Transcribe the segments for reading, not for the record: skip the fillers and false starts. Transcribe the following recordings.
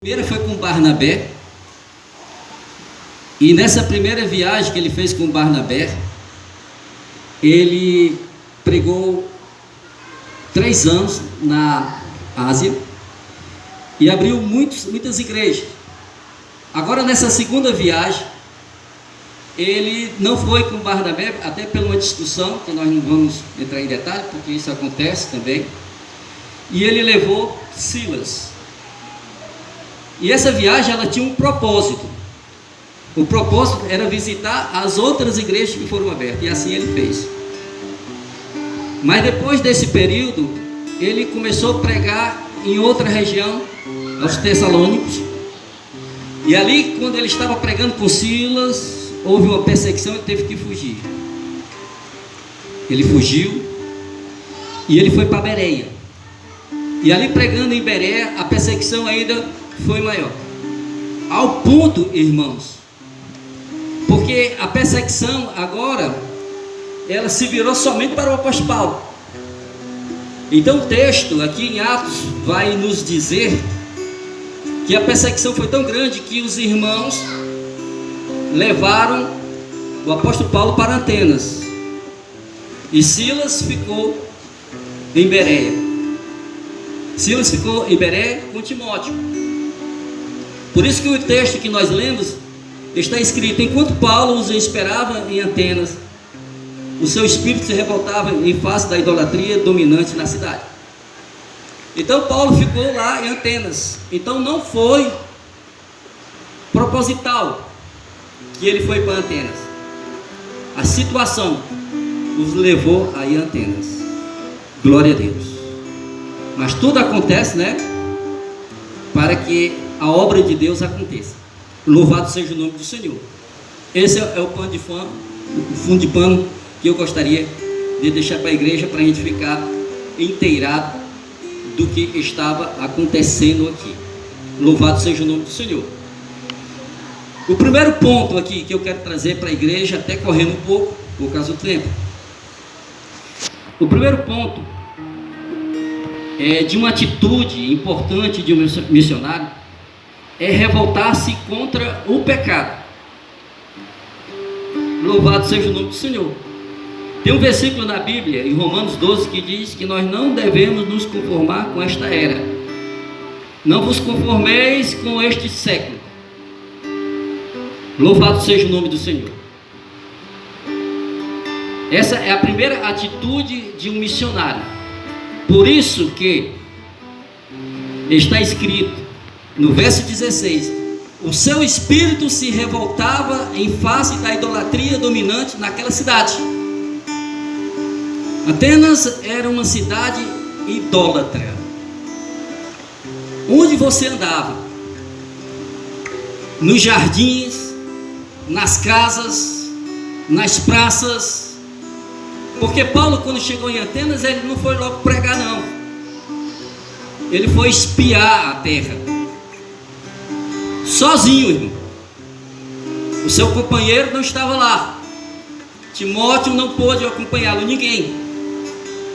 Primeira foi com Barnabé, e nessa primeira viagem que ele fez com Barnabé, ele pregou 3 anos na Ásia e abriu muitas igrejas. Agora, nessa segunda viagem, ele não foi com Barnabé, até por uma discussão, que nós não vamos entrar em detalhe, porque isso acontece também, e ele levou Silas. E essa viagem, ela tinha um propósito. O propósito era visitar as outras igrejas que foram abertas, e assim ele fez. Mas depois desse período, ele começou a pregar em outra região, aos Tessalônicos. E ali, quando ele estava pregando com Silas, houve uma perseguição, ele teve que fugir. Ele fugiu e ele foi para Bereia. E ali, pregando em Bereia, a perseguição ainda foi maior. Ao ponto, irmãos, porque a perseguição agora, ela se virou somente para o apóstolo Paulo. Então o texto aqui em Atos vai nos dizer que a perseguição foi tão grande que os irmãos levaram o apóstolo Paulo para Atenas, e Silas ficou em Bereia. Silas ficou em Bereia com Timóteo. Por isso que o texto que nós lemos está escrito: enquanto Paulo os esperava em Atenas, o seu espírito se revoltava em face da idolatria dominante na cidade. Então Paulo ficou lá em Atenas. Então não foi proposital que ele foi para Atenas. A situação os levou a ir a Atenas. Glória a Deus. Mas tudo acontece, né, para que a obra de Deus aconteça. Louvado seja o nome do Senhor. Esse é o pano de fundo, o fundo de pano que eu gostaria de deixar para a igreja, para a gente ficar inteirado do que estava acontecendo aqui. Louvado seja o nome do Senhor. O primeiro ponto aqui que eu quero trazer para a igreja, até correndo um pouco, por causa do tempo. O primeiro ponto é de uma atitude importante de um missionário, é revoltar-se contra o pecado. Louvado seja o nome do Senhor. Tem um versículo na Bíblia, em Romanos 12, que diz que nós não devemos nos conformar com esta era. Não vos conformeis com este século. Louvado seja o nome do Senhor. Essa é a primeira atitude de um missionário. Por isso que está escrito no verso 16: o seu espírito se revoltava em face da idolatria dominante naquela cidade. Atenas era uma cidade idólatra. Onde você andava, nos jardins, nas casas, nas praças. Porque Paulo, quando chegou em Atenas, ele não foi logo pregar, não. Ele foi espiar a terra. Sozinho, irmão. O seu companheiro não estava lá. Timóteo não pôde acompanhá-lo, ninguém.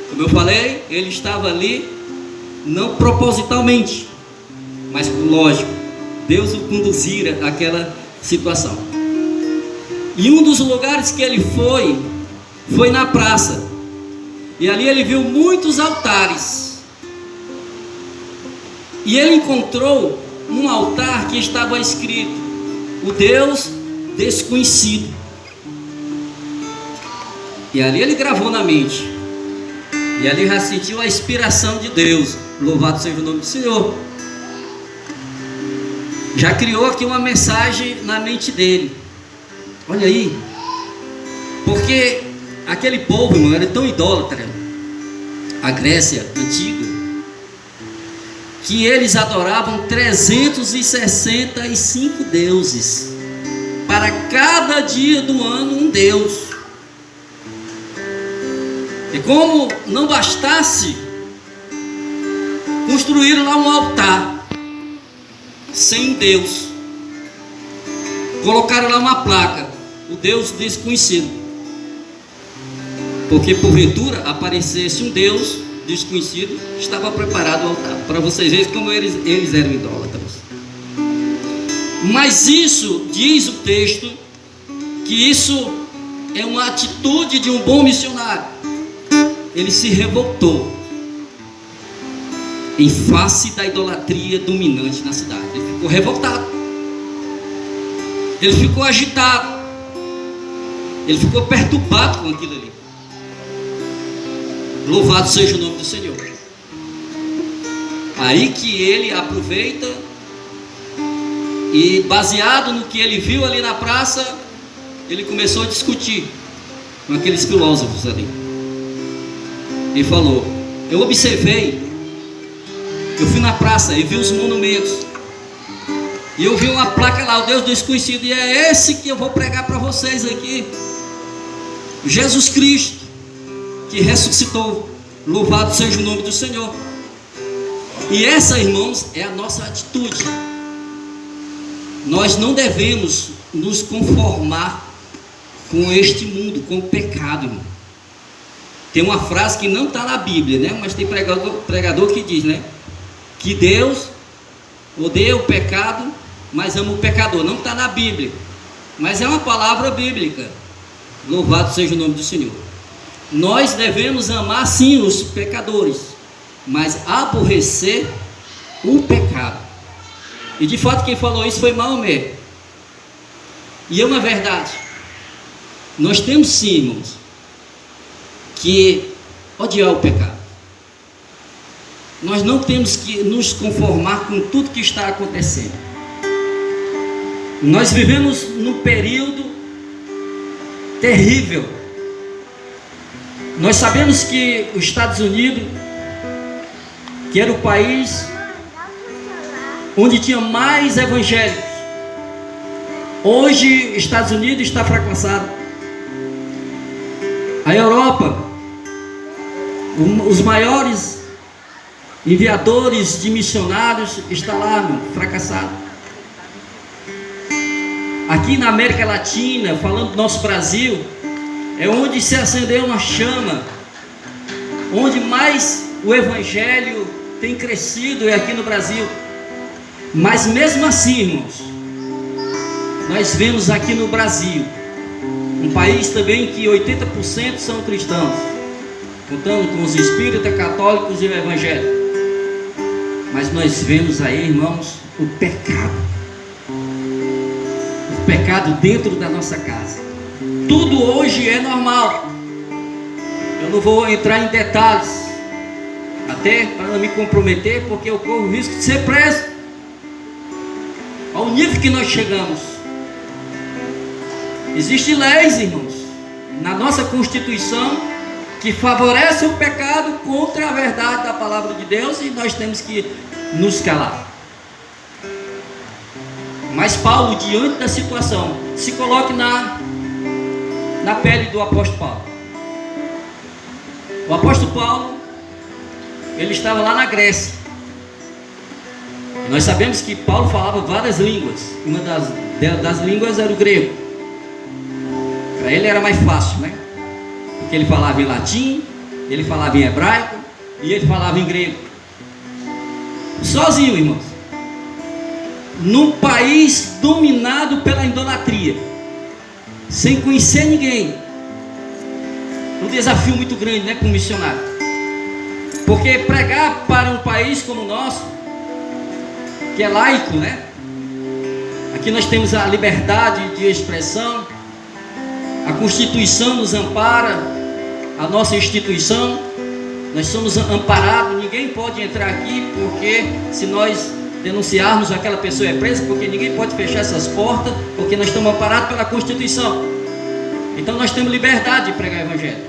Como eu falei, ele estava ali, não propositalmente, mas lógico, Deus o conduzira àquela situação. E um dos lugares que ele foi na praça. E ali ele viu muitos altares. E ele encontrou um altar que estava escrito: o Deus desconhecido. E ali ele gravou na mente. E ali já sentiu a inspiração de Deus. Louvado seja o nome do Senhor. Já criou aqui uma mensagem na mente dele. Olha aí. Porque aquele povo, irmão, era tão idólatra, a Grécia antiga, que eles adoravam 365 deuses. Para cada dia do ano, um Deus. E como não bastasse, construíram lá um altar sem Deus. Colocaram lá uma placa: o Deus desconhecido. Porque porventura aparecesse um Deus desconhecido, estava preparado o altar. Para vocês verem como eles eram idólatras. Mas isso, diz o texto, que isso é uma atitude de um bom missionário. Ele se revoltou em face da idolatria dominante na cidade. Ele ficou revoltado, ele ficou agitado, ele ficou perturbado com aquilo ali. Louvado seja o nome do Senhor. Aí que ele aproveita e, baseado no que ele viu ali na praça, ele começou a discutir com aqueles filósofos ali. Ele falou: eu observei, eu fui na praça e vi os monumentos, e eu vi uma placa lá, o Deus desconhecido, e é esse que eu vou pregar para vocês aqui, Jesus Cristo, que ressuscitou. Louvado seja o nome do Senhor. E essa, irmãos, é a nossa atitude. Nós não devemos nos conformar com este mundo, com o pecado, irmão. Tem uma frase que não está na Bíblia, né? Mas tem pregador que diz, né? Que Deus odeia o pecado, mas ama o pecador. Não está na Bíblia, mas é uma palavra bíblica. Louvado seja o nome do Senhor. Nós devemos amar sim os pecadores, mas aborrecer o pecado. E de fato quem falou isso foi Maomé. E é uma verdade. Nós temos sim, irmãos, que odiar o pecado. Nós não temos que nos conformar com tudo que está acontecendo. Nós vivemos num período terrível. Nós sabemos que os Estados Unidos, que era o país onde tinha mais evangélicos, hoje Estados Unidos está fracassado. A Europa, os maiores enviadores de missionários está lá, fracassado. Aqui na América Latina, falando do nosso Brasil, é onde se acendeu uma chama, onde mais o evangelho tem crescido, é aqui no Brasil. Mas mesmo assim, irmãos, nós vemos aqui no Brasil um país também que 80% são cristãos, contando com os espíritas, católicos e o evangelho. Mas nós vemos aí, irmãos, o pecado dentro da nossa casa. Tudo hoje é normal. Eu não vou entrar em detalhes, até para não me comprometer, porque eu corro o risco de ser preso. Ao nível que nós chegamos. Existem leis, irmãos, na nossa Constituição, que favorecem o pecado contra a verdade da palavra de Deus, e nós temos que nos calar. Mas Paulo, diante da situação, se coloque na pele do apóstolo Paulo. O apóstolo Paulo, ele estava lá na Grécia. Nós sabemos que Paulo falava várias línguas. Uma das línguas era o grego. Para ele era mais fácil, né? Porque ele falava em latim, ele falava em hebraico e ele falava em grego. Sozinho, irmãos, num país dominado pela idolatria, sem conhecer ninguém. Um desafio muito grande, né, para um missionário. Porque pregar para um país como o nosso, que é laico, né? Aqui nós temos a liberdade de expressão, a Constituição nos ampara, a nossa instituição, nós somos amparados, ninguém pode entrar aqui, porque se nós denunciarmos, aquela pessoa é presa, porque ninguém pode fechar essas portas, porque nós estamos amparados pela Constituição. Então nós temos liberdade de pregar o evangelho.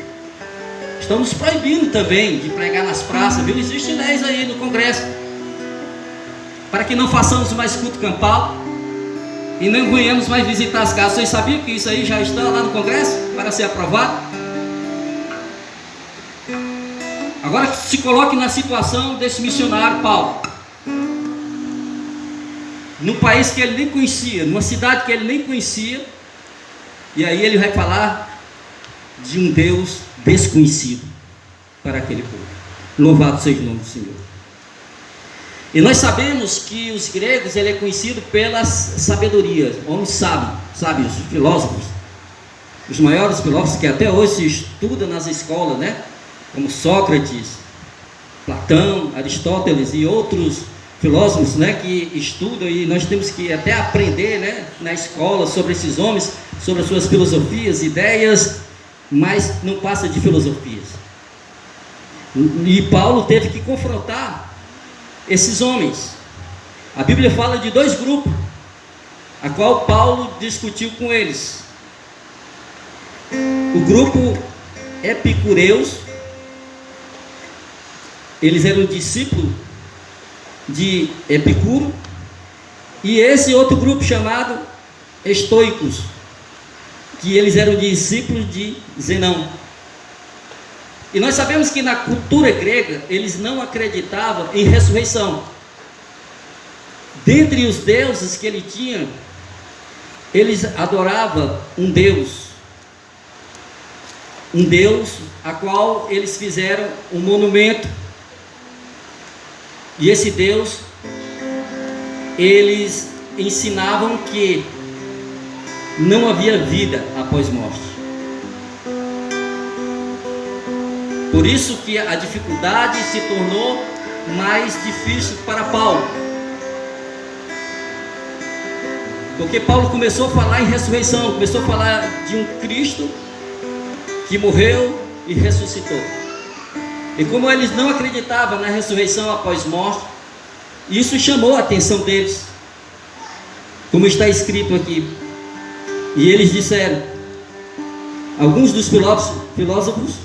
Estamos proibindo também de pregar nas praças, viu? Existem leis aí no Congresso, para que não façamos mais culto campal e não venhamos mais visitar as casas. Vocês sabiam que isso aí já está lá no Congresso para ser aprovado? Agora se coloque na situação desse missionário Paulo, num país que ele nem conhecia, numa cidade que ele nem conhecia, e aí ele vai falar de um Deus desconhecido para aquele povo. Louvado seja o nome do Senhor. E nós sabemos que os gregos, ele é conhecido pelas sabedorias, homens sábios, filósofos. Os maiores filósofos que até hoje se estudam nas escolas, né? Como Sócrates, Platão, Aristóteles e outros filósofos, né, que estudam, e nós temos que até aprender, né, na escola sobre esses homens, sobre as suas filosofias, ideias, mas não passa de filosofias. E Paulo teve que confrontar esses homens. A Bíblia fala de 2 grupos, a qual Paulo discutiu com eles. O grupo epicureus, eles eram discípulos de Epicuro, e esse outro grupo chamado estoicos, que eles eram discípulos de Zenão. E nós sabemos que na cultura grega eles não acreditavam em ressurreição. Dentre os deuses que ele tinha, eles adoravam um Deus a qual eles fizeram um monumento. E esse Deus, eles ensinavam que não havia vida após morte. Por isso que a dificuldade se tornou mais difícil para Paulo. Porque Paulo começou a falar em ressurreição, começou a falar de um Cristo que morreu e ressuscitou. E como eles não acreditavam na ressurreição após morte, isso chamou a atenção deles, como está escrito aqui. E eles disseram, alguns dos filósofos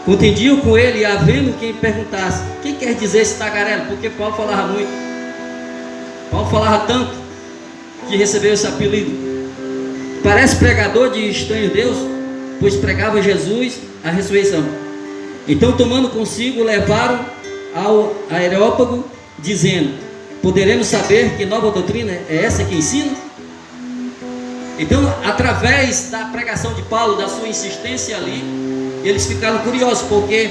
contendiam com ele, havendo quem perguntasse, o que quer dizer esse tagarelo? Porque Paulo falava muito, Paulo falava tanto, que recebeu esse apelido. Parece pregador de estranho Deus, pois pregava Jesus a ressurreição. Então, tomando consigo, levaram ao Areópago, dizendo, poderemos saber que nova doutrina é essa que ensina? Então, através da pregação de Paulo, da sua insistência ali, eles ficaram curiosos, porque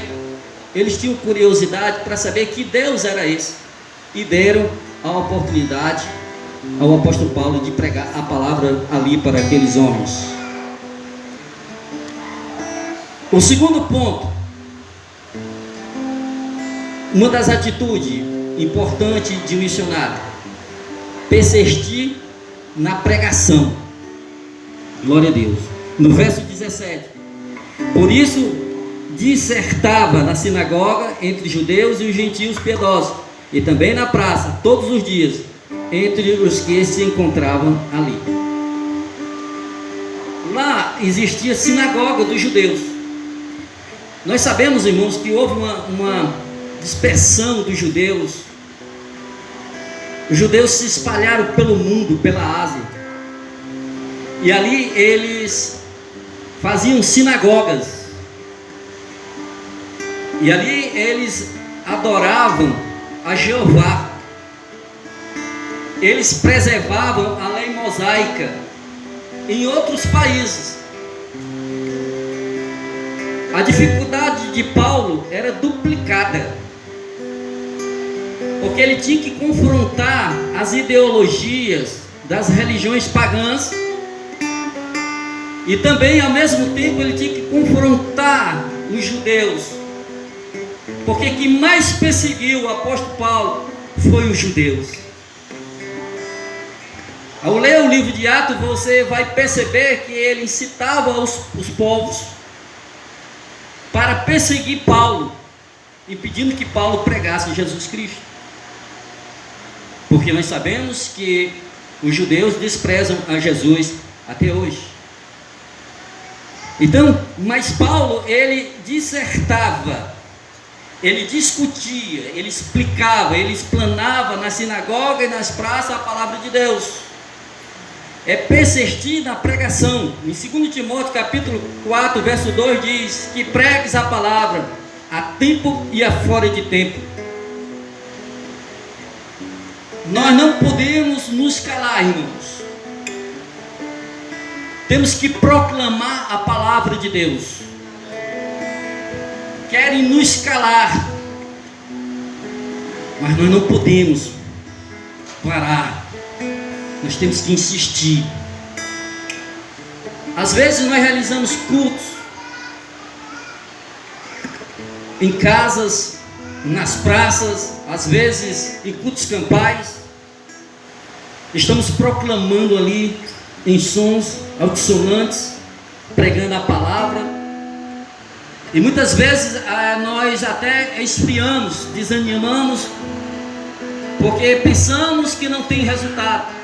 eles tinham curiosidade para saber que Deus era esse, e deram a oportunidade ao apóstolo Paulo de pregar a palavra ali para aqueles homens. O segundo ponto, uma das atitudes importantes de um missionário, persistir na pregação. Glória a Deus. No verso 17, por isso dissertava na sinagoga entre judeus e os gentios piedosos, e também na praça todos os dias entre os que se encontravam ali. Lá existia sinagoga dos judeus. Nós sabemos, irmãos, que houve uma dispersão dos judeus. Os judeus se espalharam pelo mundo, pela Ásia, e ali eles faziam sinagogas, e ali eles adoravam a Jeová. Eles preservavam a lei mosaica. Em outros países, a dificuldade de Paulo era duplicada, porque ele tinha que confrontar as ideologias das religiões pagãs, e também ao mesmo tempo ele tinha que confrontar os judeus, porque quem mais perseguiu o apóstolo Paulo foi os judeus. Ao ler o livro de Atos, você vai perceber que ele incitava os povos para perseguir Paulo, impedindo que Paulo pregasse Jesus Cristo, porque nós sabemos que os judeus desprezam a Jesus até hoje. Então, mas Paulo, ele dissertava, ele discutia, ele explicava, ele explanava na sinagoga e nas praças a palavra de Deus. É persistir na pregação. Em 2 Timóteo capítulo 4, verso 2 diz que pregues a palavra a tempo e a fora de tempo. Nós não podemos nos calar, irmãos. Temos que proclamar a palavra de Deus. Querem nos calar. Mas nós não podemos parar. Nós temos que insistir. Às vezes nós realizamos cultos em casas, nas praças, às vezes em cultos campais. Estamos proclamando ali em sons altissonantes, pregando a palavra. E muitas vezes nós até esfriamos, desanimamos, porque pensamos que não tem resultado.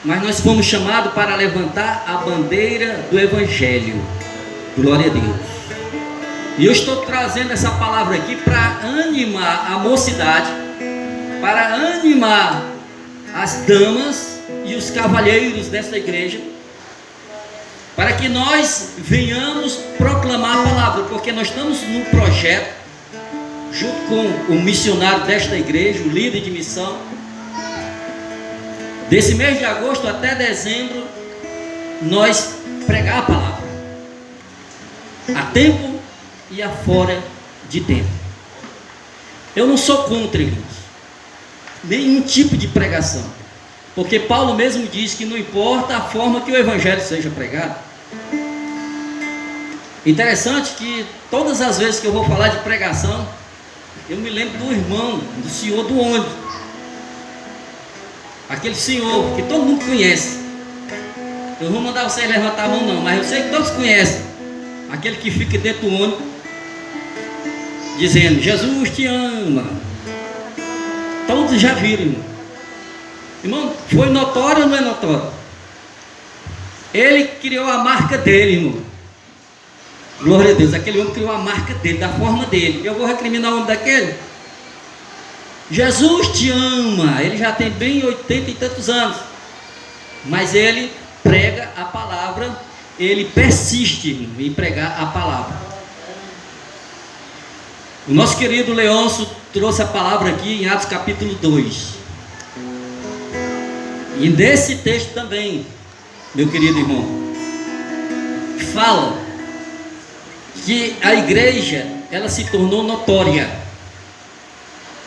Mas nós fomos chamados para levantar a bandeira do Evangelho. Glória a Deus. E eu estou trazendo essa palavra aqui para animar a mocidade, para animar as damas e os cavalheiros desta igreja, para que nós venhamos proclamar a palavra, porque nós estamos num projeto, junto com o missionário desta igreja, o líder de missão. Desse mês de agosto até dezembro, nós pregar a palavra, a tempo e a fora de tempo. Eu não sou contra, irmãos, nenhum tipo de pregação, porque Paulo mesmo diz que não importa a forma que o evangelho seja pregado. Interessante que todas as vezes que eu vou falar de pregação, eu me lembro do irmão, do senhor do ônibus, aquele senhor que todo mundo conhece. Eu vou mandar vocês levantar a mão não, mas eu sei que todos conhecem, aquele que fica dentro do ônibus dizendo: Jesus te ama. Todos já viram, irmão. Irmão, foi notório ou não é notório? Ele criou a marca dele, irmão. Glória a Deus. Aquele homem criou a marca dele, da forma dele. Eu vou recriminar o homem daquele? Jesus te ama. Ele já tem bem 80 e tantos anos, mas ele prega a palavra. Ele persiste, irmão, em pregar a palavra. O nosso querido Leôncio trouxe a palavra aqui em Atos capítulo 2. E nesse texto também, meu querido irmão, fala que a igreja, ela se tornou notória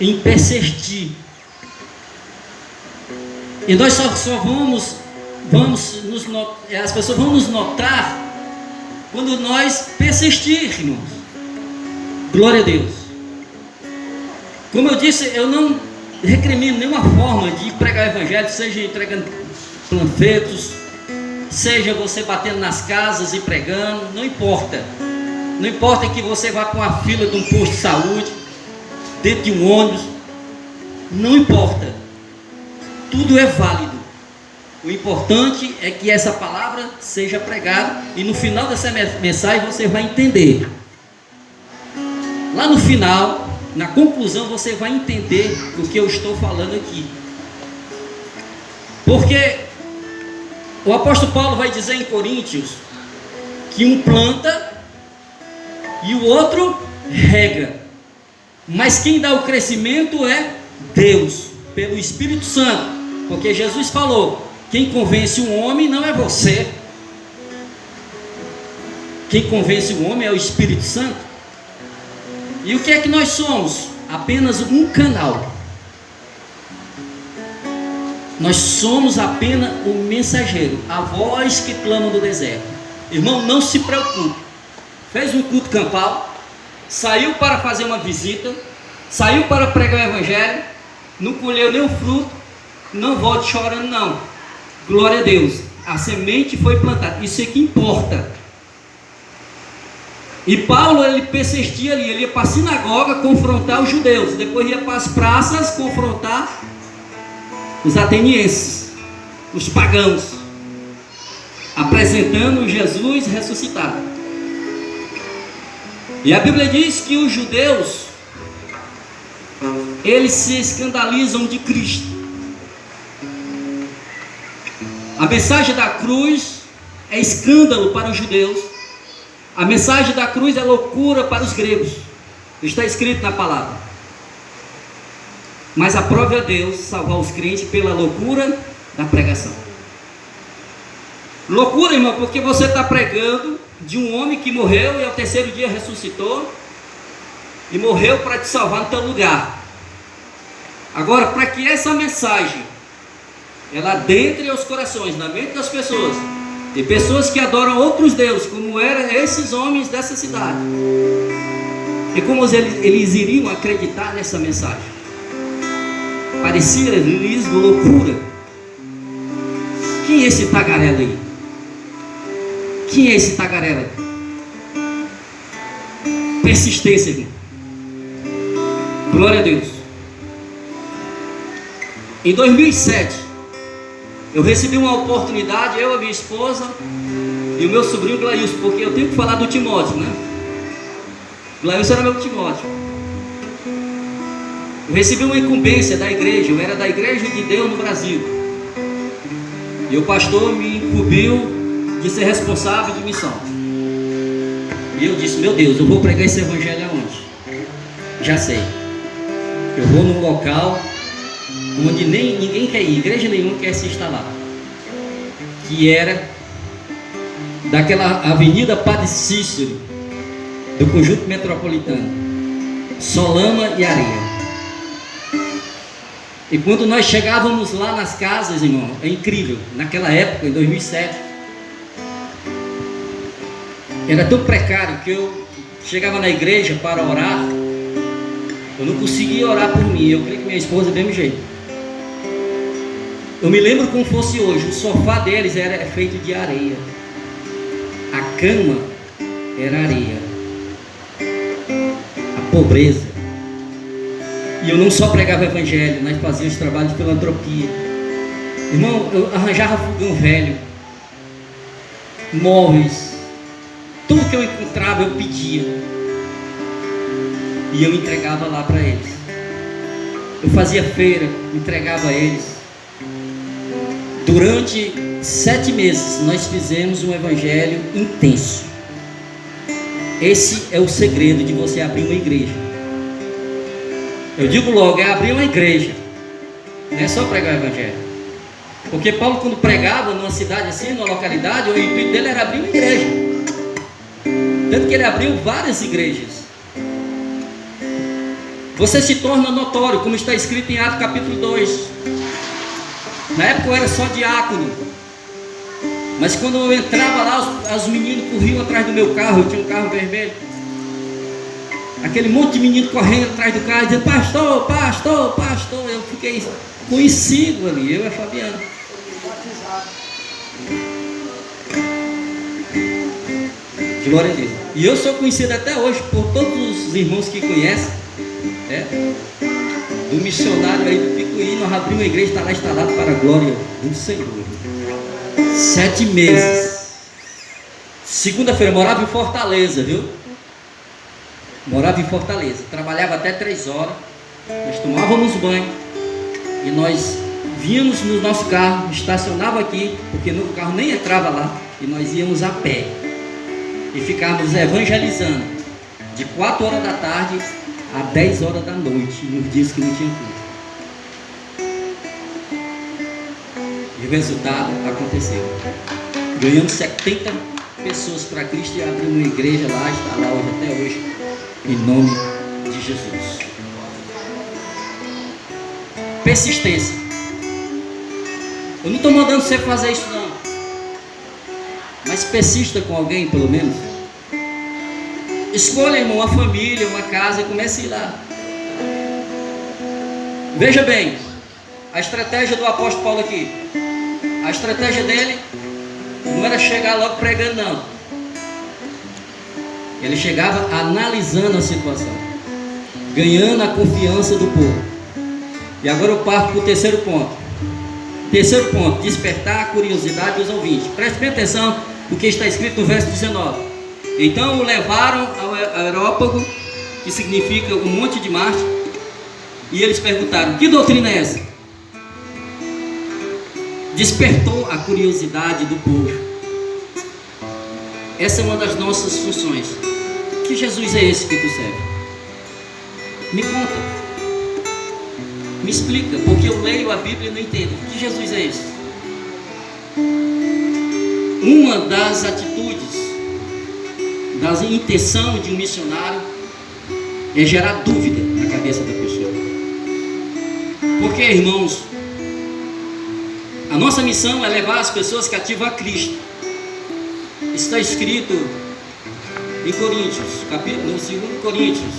em persistir. E nós só as pessoas vão nos notar quando nós persistirmos. Glória a Deus. Como eu disse, eu não recrimino nenhuma forma de pregar o evangelho, seja entregando panfletos, seja você batendo nas casas e pregando, não importa. Não importa que você vá com a fila de um posto de saúde, dentro de um ônibus, não importa. Tudo é válido. O importante é que essa palavra seja pregada, e no final dessa mensagem você vai entender. Lá no final, na conclusão, você vai entender o que eu estou falando aqui. Porque o apóstolo Paulo vai dizer em Coríntios que um planta e o outro rega, mas quem dá o crescimento é Deus, pelo Espírito Santo. Porque Jesus falou: quem convence um homem não é você, quem convence o homem é o Espírito Santo. E o que é que nós somos? Apenas um canal. Nós somos apenas o mensageiro, a voz que clama do deserto. Irmão, não se preocupe. Fez um culto campal, saiu para fazer uma visita, saiu para pregar o evangelho, não colheu nenhum fruto, não volte chorando não. Glória a Deus, a semente foi plantada, isso é que importa. E Paulo, ele persistia ali, ele ia para a sinagoga confrontar os judeus, depois ia para as praças confrontar os atenienses, os pagãos, apresentando Jesus ressuscitado. E a Bíblia diz que os judeus, eles se escandalizam de Cristo. A mensagem da cruz é escândalo para os judeus. A mensagem da cruz é loucura para os gregos. Está escrito na palavra. Mas aprove a Deus salvar os crentes pela loucura da pregação. Loucura, irmão, porque você está pregando de um homem que morreu e ao terceiro dia ressuscitou. e morreu para te salvar no teu lugar. Agora, para que essa mensagem ela adentre aos corações, na mente das pessoas, tem pessoas que adoram outros deuses, como eram esses homens dessa cidade, e como eles iriam acreditar nessa mensagem? Parecia-lhes loucura. Quem é esse tagarela aí? Quem é esse tagarela? Persistência, irmão. Glória a Deus. Em 2007, eu recebi uma oportunidade, eu, a minha esposa e o meu sobrinho Glailson, porque eu tenho que falar do Timóteo, né? Glailson era meu Timóteo. Eu recebi uma incumbência da igreja, eu era da Igreja de Deus no Brasil. E o pastor me incumbiu de ser responsável de missão. E eu disse, meu Deus, eu vou pregar esse evangelho aonde? Já sei. Eu vou num local onde ninguém quer ir, igreja nenhuma quer se instalar, que era daquela Avenida Padre Cícero, do conjunto metropolitano, só lama e areia. E quando nós chegávamos lá nas casas, irmão, é incrível, naquela época, em 2007, era tão precário que eu chegava na igreja para orar, eu não conseguia orar por mim, eu creio que minha esposa do mesmo jeito. Eu me lembro como fosse hoje, o sofá deles era feito de areia, a cama era areia, a pobreza. E eu não só pregava o evangelho, nós fazíamos trabalho de filantropia. Irmão, eu arranjava fogão velho, móveis, tudo que eu encontrava eu pedia, e eu entregava lá para eles. Eu fazia feira, entregava a eles. Durante 7 meses nós fizemos um evangelho intenso. Esse é o segredo de você abrir uma igreja. Eu digo logo, é abrir uma igreja, não é só pregar o evangelho. Porque Paulo, quando pregava numa cidade assim, numa localidade, o intuito dele era abrir uma igreja. Tanto que ele abriu várias igrejas. Você se torna notório, como está escrito em Atos capítulo 2. Na época eu era só diácono, mas quando eu entrava lá, os meninos corriam atrás do meu carro, eu tinha um carro vermelho. Aquele monte de menino correndo atrás do carro, dizendo, pastor, pastor, pastor. Eu fiquei conhecido ali, eu e a Fabiana. Glória a Deus. E eu sou conhecido até hoje por todos os irmãos que conhecem, né? Do missionário aí do Picuí, nós abrimos uma igreja, está lá instalado para a glória do Senhor. 7 meses. Segunda-feira, morava em Fortaleza, viu? Morava em Fortaleza, trabalhava até 3 horas, nós tomávamos banho e nós víamos no nosso carro, estacionava aqui, porque no carro nem entrava lá, e nós íamos a pé e ficávamos evangelizando de 4 horas da tarde a 10 horas da noite, nos dias que não tinha culto. E o resultado aconteceu. Ganhamos 70 pessoas para Cristo e abrimos uma igreja lá, está lá hoje, até hoje, em nome de Jesus. Persistência. Eu não estou mandando você fazer isso não, mas persista com alguém pelo menos. Escolha, irmão, uma família, uma casa e comece a ir lá. Veja bem, a estratégia do apóstolo Paulo aqui. A estratégia dele não era chegar logo pregando não. Ele chegava analisando a situação, ganhando a confiança do povo. E agora eu parto para o terceiro ponto. Terceiro ponto, despertar a curiosidade dos ouvintes. Preste bem atenção no que está escrito no verso 19. Então o levaram ao Areópago, que significa um monte de Marte, e eles perguntaram, que doutrina é essa? Despertou a curiosidade do povo. Essa é uma das nossas funções. Que Jesus é esse que tu serve? Me conta, me explica, porque eu leio a Bíblia e não entendo. Que Jesus é esse? Uma das atitudes, da intenção de um missionário é gerar dúvida na cabeça da pessoa. Porque, irmãos, a nossa missão é levar as pessoas cativas a Cristo. Está escrito em Coríntios, no 2 Coríntios,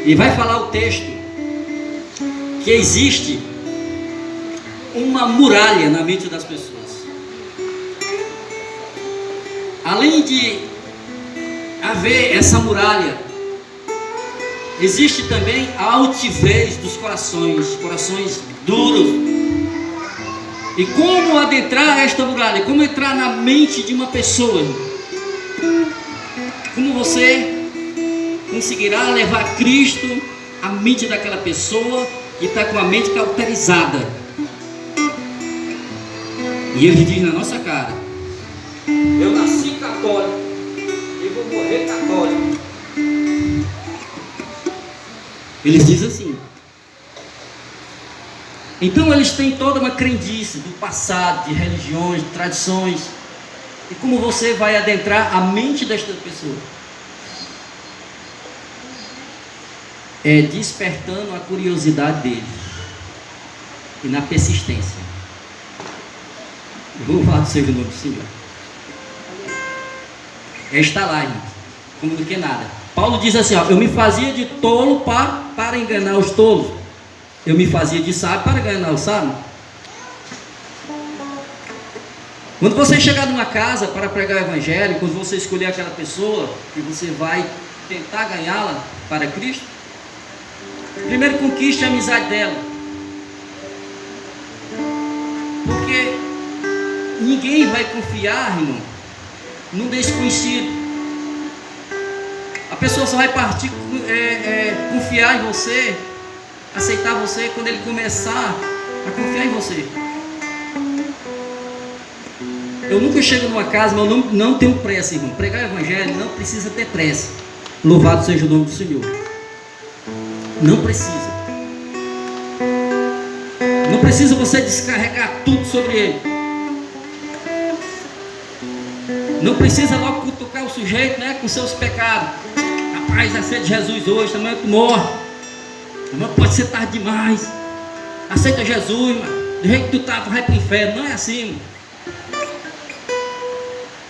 e vai falar o texto que existe uma muralha na mente das pessoas. Além de haver essa muralha, existe também a altivez dos corações duros. E como adentrar esta muralha? Como entrar na mente de uma pessoa? Como você conseguirá levar Cristo à mente daquela pessoa que está com a mente cauterizada? E ele diz na nossa cara: eu nasci católico e vou morrer católico. Eles dizem assim. Então eles têm toda uma crendice do passado, de religiões, de tradições. E como você vai adentrar a mente desta pessoa? É despertando a curiosidade dele e na persistência. Louvado seja o nome do Senhor. É estar lá, irmãos, como do que nada. Paulo diz assim, ó: eu me fazia de tolo para enganar os tolos. Eu me fazia de sábio para enganar os sábios. Quando você chegar numa casa para pregar o evangelho, quando você escolher aquela pessoa que você vai tentar ganhá-la para Cristo, primeiro conquiste a amizade dela. Porque ninguém vai confiar, irmão, num desconhecido. A pessoa só vai partir, confiar em você, aceitar você, quando ele começar a confiar em você. Eu nunca chego numa casa, mas eu não tenho pressa, irmão. Pregar o evangelho não precisa ter pressa. Louvado seja o nome do Senhor. Não precisa. Não precisa você descarregar tudo sobre ele. Não precisa logo cutucar o sujeito, né, com seus pecados. Rapaz, aceita Jesus hoje, amanhã tu morre. Amanhã pode ser tarde demais. Aceita Jesus, mano. Do jeito que tu tá, tu vai pro inferno. Não é assim, mano.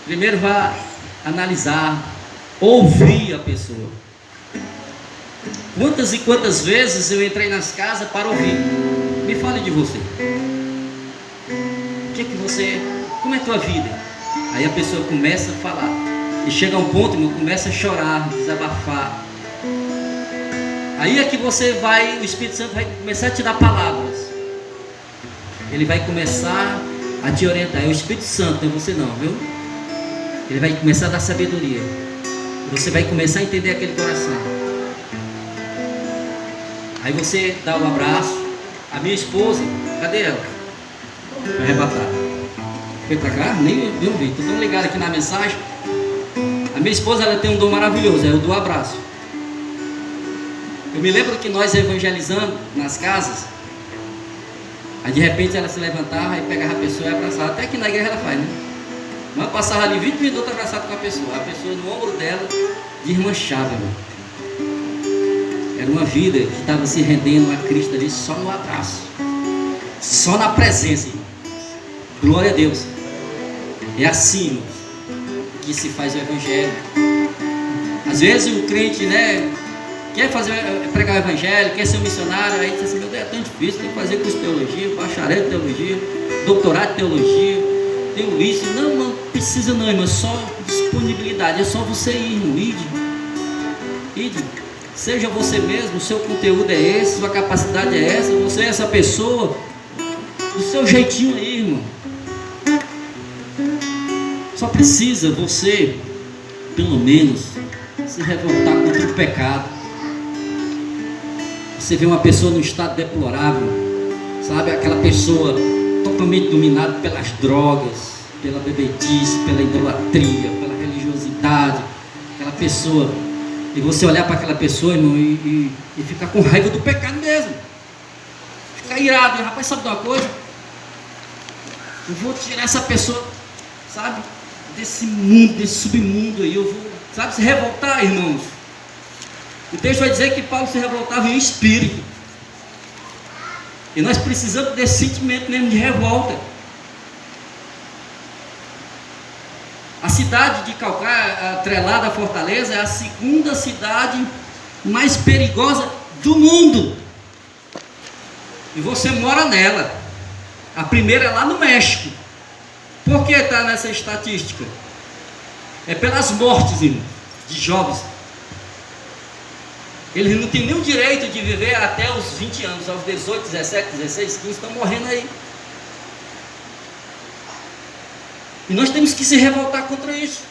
Primeiro vá analisar, ouvir a pessoa. Quantas e quantas vezes eu entrei nas casas para ouvir? Me fale de você. O que é que você... Como é a tua vida? Aí a pessoa começa a falar. E chega a um ponto, irmão, começa a chorar, desabafar. Aí é que você vai, o Espírito Santo vai começar a te dar palavras. Ele vai começar a te orientar. É o Espírito Santo, não é você não, viu? Ele vai começar a dar sabedoria. Você vai começar a entender aquele coração. Aí você dá um abraço. A minha esposa, cadê ela? Arrebatada. Foi pra cá? Nem eu vi. Estou tão ligado aqui na mensagem. A minha esposa, ela tem um dom maravilhoso, é o do abraço. Eu me lembro que nós evangelizando nas casas, aí de repente ela se levantava e pegava a pessoa e abraçava. Até que na igreja ela faz, né? Mas passava ali 20 minutos abraçado com a pessoa no ombro dela desmanchava, irmão. Era uma vida que estava se rendendo a Cristo ali só no abraço, só na presença, irmão. Glória a Deus. É assim, irmão, que se faz o evangelho. Às vezes o crente, né, quer pregar o evangelho, quer ser um missionário, aí diz assim: meu Deus, é tão difícil, tem que fazer curso de teologia, bacharel de teologia, doutorado de teologia, tenho isso. Não precisa não, irmão, é só disponibilidade, é só você ir, irmão. Ide, seja você mesmo, o seu conteúdo é esse, sua capacidade é essa, você é essa pessoa, do seu jeitinho aí, irmão. Só precisa você, pelo menos, se revoltar contra o pecado. Você vê uma pessoa num estado deplorável, sabe? Aquela pessoa totalmente dominada pelas drogas, pela bebedice, pela idolatria, pela religiosidade. Aquela pessoa, e você olhar para aquela pessoa, irmão, e ficar com raiva do pecado mesmo. Ficar irado, rapaz, sabe de uma coisa? Eu vou tirar essa pessoa, sabe? Desse mundo, desse submundo aí, eu vou, sabe, se revoltar, irmãos. O texto vai dizer que Paulo se revoltava em espírito. E nós precisamos desse sentimento mesmo de revolta. A cidade de Calcaia, atrelada à Fortaleza, é a segunda cidade mais perigosa do mundo. E você mora nela. A primeira é lá no México. Por que está nessa estatística? É pelas mortes, irmão, de jovens. Eles não têm nenhum direito de viver até os 20 anos, aos 18, 17, 16, 15, estão morrendo aí. E nós temos que se revoltar contra isso.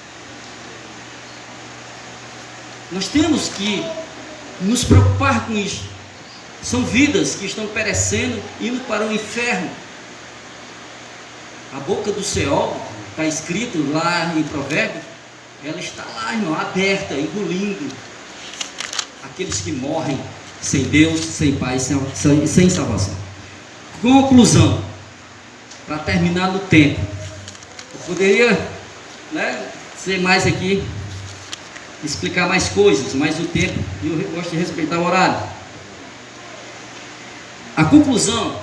Nós temos que nos preocupar com isso. São vidas que estão perecendo, indo para o inferno. A boca do Seol, está escrito lá em Provérbios, ela está lá, irmão, aberta, engolindo aqueles que morrem sem Deus, sem Pai, sem salvação. Conclusão, para terminar no tempo. Eu poderia, ser mais aqui, explicar mais coisas, mas o tempo, e eu gosto de respeitar o horário. A conclusão,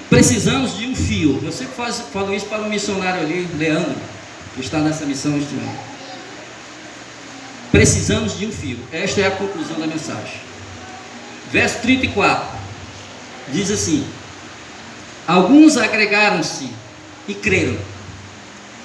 precisamos de um fio. Eu sempre falo isso para o missionário ali, Leandro, que está nessa missão este ano. Precisamos de um fio. Esta é a conclusão da mensagem. Verso 34 diz assim: alguns agregaram-se e creram.